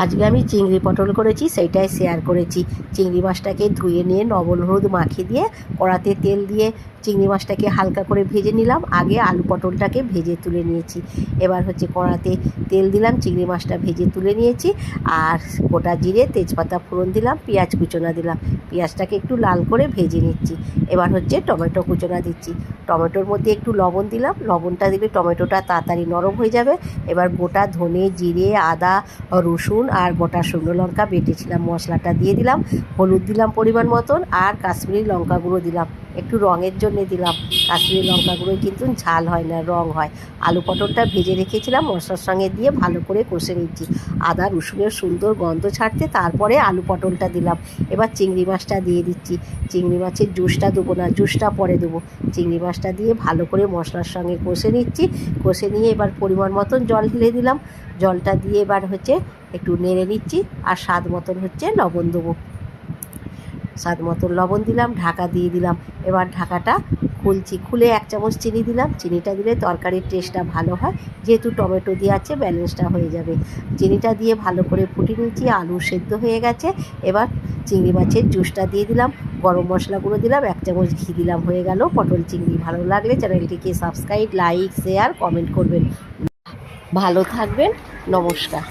আজকে আমি চিংড়ি পটল করেছি, সেইটাই শেয়ার করেছি। চিংড়ি মাছটাকে ধুয়ে নিয়ে লবণ হলুদ মাখিয়ে দিয়ে কড়াতে তেল দিয়ে চিংড়ি মাছটাকে হালকা করে ভেজে নিলাম। আগে আলু পটলটাকে ভেজে তুলে নিয়েছি। এবার কড়াতে তেল দিলাম, চিংড়ি মাছটা ভেজে তুলে নিয়েছি। আর গোটা জিরে তেজপাতা ফোড়ন দিলাম, পেঁয়াজ কুচোনা দিলাম। পেঁয়াজটাকে একটু লাল করে ভেজে নিচ্ছি। এবার টমেটো কুচোনা দিচ্ছি। টমেটোর মধ্যে একটু লবণ দিলাম, লবণটা দিলে টমেটোটা তাড়াতাড়ি নরম হয়ে যাবে। এবার গোটা ধনে জিরে আদা রসুন আর গোটা শুকনো লঙ্কা বেটেছিলাম, মশলাটা দিয়ে দিলাম। হলুদ দিলাম পরিমাণ মতন, আর কাশ্মীরি লঙ্কা গুঁড়ো দিলাম, একটু রঙের জন্য দিলাম। কাশ্মীরি লঙ্কা গুঁড়োয় কিন্তু ঝাল হয় না, রঙ হয়। আলু পটলটা ভেজে রেখেছিলাম, মশলার সঙ্গে দিয়ে ভালো করে কষে নিচ্ছি। আদা রসুনের সুন্দর গন্ধ ছাড়তে তারপরে আলু পটলটা দিলাম। এবার চিংড়ি মাছটা দিয়ে দিচ্ছি। চিংড়ি মাছের জুসটা দেবো না, জুসটা পরে দেবো। চিংড়ি মাছটা দিয়ে ভালো করে মশলার সঙ্গে কষে নিচ্ছি। কষে নিয়ে এবার পরিমাণ মতন জল ঢেলে দিলাম। জলটা দিয়ে এবার একটু নেড়ে নিচ্ছি। আর স্বাদ মতন লবণ দেবো। স্বাদ মতন লবণ দিলাম, ঢাকা দিয়ে দিলাম। এবার ঢাকাটা খুলছি, খুলে 1 চামচ চিনি দিলাম। চিনিটা দিলে তরকারির টেস্টটা ভালো হয়, যেহেতু টমেটো দিয়ে আছে ব্যালেন্সটা হয়ে যাবে। চিনিটা দিয়ে ভালো করে ফুটিয়ে নিচ্ছি। আলু সেদ্ধ হয়ে গেছে। এবার চিংড়ি মাছের জুসটা দিয়ে দিলাম, গরম মশলাগুলো দিলাম, 1 চামচ ঘি দিলাম। হয়ে গেল পটল চিংড়ি। ভালো লাগলে চ্যানেলটিকে সাবস্ক্রাইব, লাইক, শেয়ার, কমেন্ট করবেন। ভালো থাকবেন। নমস্কার।